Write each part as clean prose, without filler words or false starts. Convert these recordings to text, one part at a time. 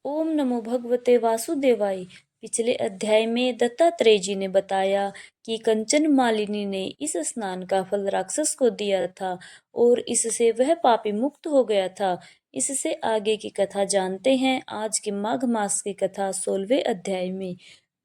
ओम नमो भगवते वासुदेवाय। पिछले अध्याय में दत्तात्रेय जी ने बताया कि कंचन मालिनी ने इस स्नान का फल राक्षस को दिया था और इससे वह पापी मुक्त हो गया था। इससे आगे की कथा जानते हैं। आज के माघ मास की कथा 16वें अध्याय में।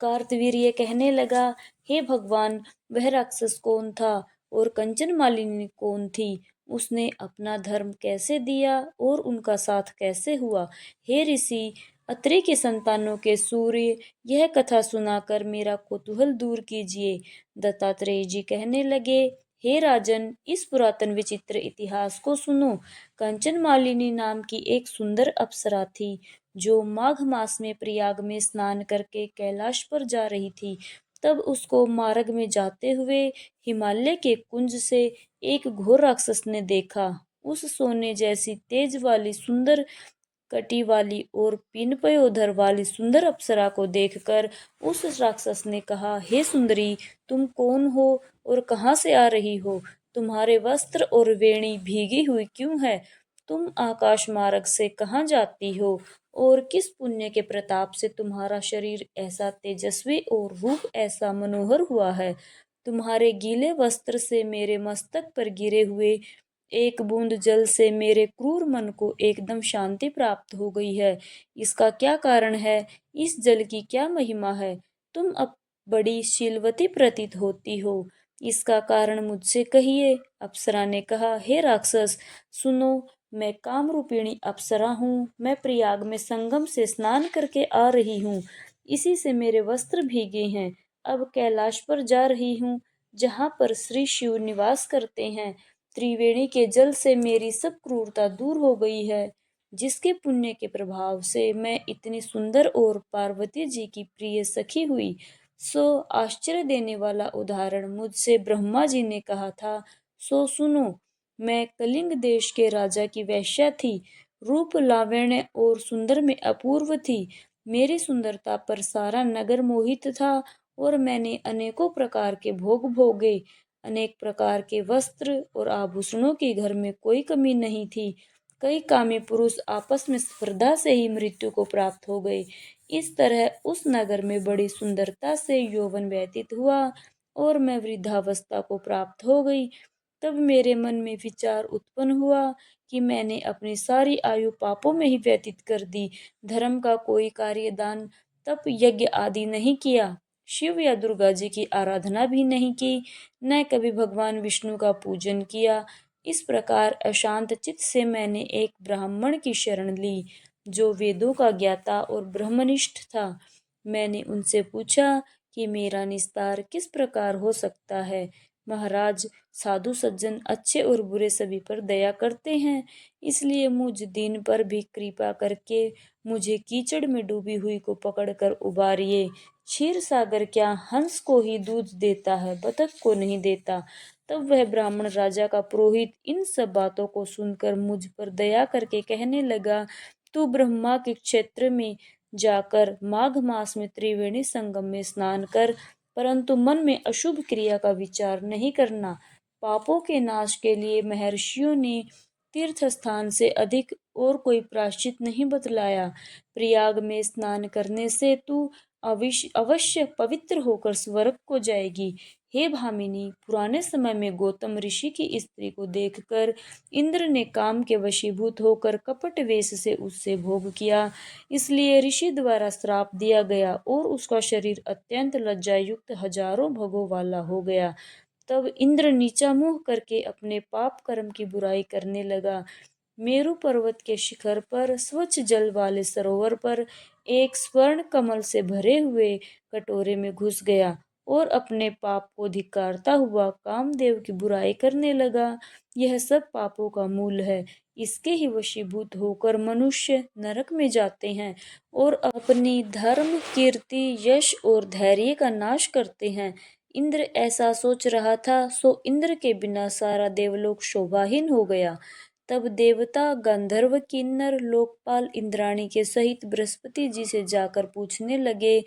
कार्तवीर्य कहने लगा, हे भगवान, वह राक्षस कौन था और कंचन मालिनी कौन थी? उसने अपना धर्म कैसे दिया और उनका साथ कैसे हुआ? हे ऋषि, अत्रि की संतानों के सूर्य, यह कथा सुनाकर मेरा कौतूहल दूर कीजिए। दत्तात्रेय जी कहने लगे, हे राजन, इस पुरातन विचित्र इतिहास को सुनो। कंचन मालिनी नाम की एक सुंदर अप्सरा थी, जो माघ मास में प्रयाग में स्नान करके कैलाश पर जा रही थी। तब उसको मार्ग में जाते हुए हिमालय के कुंज से एक घोर राक्षस ने देखा। उस सोने जैसी तेज वाली सुंदर कटी वाली और पिन पयोधर वाली सुंदर अप्सरा को देखकर उस राक्षस ने कहा, हे सुंदरी, तुम कौन हो और कहाँ से आ रही हो? तुम्हारे वस्त्र और वेणी भीगी हुई क्यों है? तुम आकाश मार्ग से कहाँ जाती हो और किस पुण्य के प्रताप से तुम्हारा शरीर ऐसा तेजस्वी और रूप ऐसा मनोहर हुआ है? तुम्हारे गीले वस्त्र से मेरे मस्तक पर गिरे हुए एक बूंद जल से मेरे क्रूर मन को एकदम शांति प्राप्त हो गई है। इसका क्या कारण है? इस जल की क्या महिमा है? तुम अब बड़ी शीलवती प्रतीत होती हो। इसका कारण मुझसे कहिए। अप्सरा ने कहा, हे राक्षस, सुनो, मैं कामरूपिणी अप्सरा हूँ। मैं प्रयाग में संगम से स्नान करके आ रही हूँ। इसी से मेरे वस्त्र भीगे हैं। अब कैलाश पर जा रही हूँ, जहाँ पर श्री शिव निवास करते हैं। त्रिवेणी के जल से मेरी सब क्रूरता दूर हो गई है, जिसके पुण्य के प्रभाव से मैं इतनी सुंदर और पार्वती जी की प्रिय सखी हुई। सो आश्चर्य देने वाला उदाहरण मुझसे ब्रह्मा जी ने कहा था, सो सुनो। मैं कलिंग देश के राजा की वेश्या थी। रूप लावण्य और सुंदर में अपूर्व थी। मेरी सुंदरता पर सारा नगर मोहित था और मैंने अनेकों प्रकार के भोग भोगे। अनेक प्रकार के वस्त्र और आभूषणों की घर में कोई कमी नहीं थी। कई कामी पुरुष आपस में स्पर्धा से ही मृत्यु को प्राप्त हो गए। इस तरह उस नगर में बड़ी सुंदरता से यौवन व्यतीत हुआ और मैं वृद्धावस्था को प्राप्त हो गई। तब मेरे मन में विचार उत्पन्न हुआ कि मैंने अपनी सारी आयु पापों में ही व्यतीत कर दी। धर्म का कोई कार्य, दान, तप, यज्ञ आदि नहीं किया। शिव या दुर्गा जी की आराधना भी नहीं की। न कभी भगवान विष्णु का पूजन किया। इस प्रकार अशांत चित्त से मैंने एक ब्राह्मण की शरण ली, जो वेदों का ज्ञाता और ब्रह्मनिष्ठ था। मैंने उनसे पूछा कि मेरा निस्तार किस प्रकार हो सकता है। महाराज, साधु सज्जन अच्छे और बुरे सभी पर दया करते हैं, इसलिए मुझ दीन पर भी कृपा करके मुझे कीचड़ में डूबी हुई को पकड़कर उबारिए। क्षीर सागर क्या हंस को ही दूध देता है, बतख को नहीं देता? तब वह ब्राह्मण राजा का पुरोहित इन सब बातों को सुनकर मुझ पर दया करके कहने लगा, तू ब्रह्मा के क्षेत्र में जाकर माघ मास में त्रिवेणी संगम में स्नान कर, परंतु मन में अशुभ क्रिया का विचार नहीं करना। पापों के नाश के लिए महर्षियों ने तीर्थ स्थान से अधिक और कोई प्रायश्चित नहीं बतलाया। प्रयाग में स्नान करने से तू अवश्य पवित्र होकर स्वर्ग को जाएगी। हे भामिनी, पुराने समय में गौतम ऋषि की स्त्री को देखकर इंद्र ने काम के वशीभूत होकर कपट वेश से उससे भोग किया। इसलिए ऋषि द्वारा श्राप दिया गया और उसका शरीर अत्यंत लज्जायुक्त हजारों भगों वाला हो गया। तब इंद्र नीचा मुंह करके अपने पाप कर्म की बुराई करने लगा। मेरु पर्वत के शिखर पर स्वच्छ जल वाले सरोवर पर एक स्वर्ण कमल से भरे हुए कटोरे में घुस गया और अपने पाप को धिक्कारता हुआ कामदेव की बुराई करने लगा। यह सब पापों का मूल है। इसके ही वशीभूत होकर मनुष्य नरक में जाते हैं और अपनी धर्म, कीर्ति, यश और धैर्य का नाश करते हैं। इंद्र ऐसा सोच रहा था, सो इंद्र के बिना सारा देवलोक शोभाहीन हो गया। तब देवता, गंधर्व, किन्नर, लोकपाल इंद्राणी के सहित बृहस्पति जी से जाकर पूछने लगे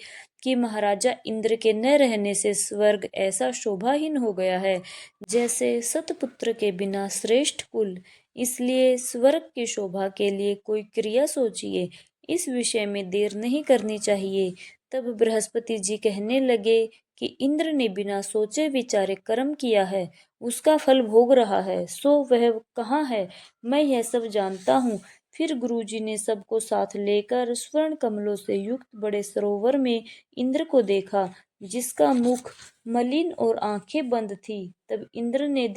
कि महाराजा इंद्र के न रहने से स्वर्ग ऐसा शोभाहीन हो गया है, जैसे सतपुत्र के बिना श्रेष्ठ कुल। इसलिए स्वर्ग की शोभा के लिए कोई क्रिया सोचिए। इस विषय में देर नहीं करनी चाहिए। तब बृहस्पति जी कहने लगे कि इंद्र ने बिना सोचे विचारे कर्म किया है, उसका फल भोग रहा है, सो वह कहाँ है, मैं यह सब जानता हूँ। फिर गुरुजी ने सबको साथ लेकर स्वर्ण कमलों से युक्त बड़े सरोवर में इंद्र को देखा, जिसका मुख मलिन और आंखें बंद थी। तब इंद्र ने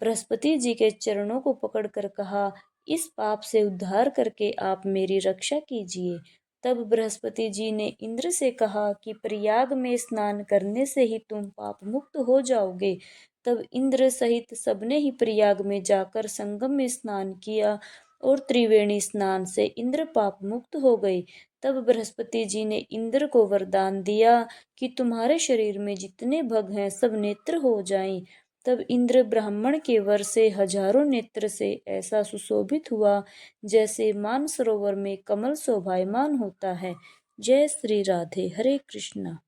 बृहस्पति जी के चरणों को पकड़कर कहा, इस पाप से उद्धार करके आप मेरी रक्षा कीजिए। तब बृहस्पति जी ने इंद्र से कहा कि प्रयाग में स्नान करने से ही तुम पाप मुक्त हो जाओगे। तब इंद्र सहित सबने ही प्रयाग में जाकर संगम में स्नान किया और त्रिवेणी स्नान से इंद्र पाप मुक्त हो गए। तब बृहस्पति जी ने इंद्र को वरदान दिया कि तुम्हारे शरीर में जितने भग हैं सब नेत्र हो जाएं। तब इंद्र ब्राह्मण के वर से हजारों नेत्र से ऐसा सुशोभित हुआ जैसे मानसरोवर में कमल शोभायमान होता है। जय श्री राधे। हरे कृष्णा।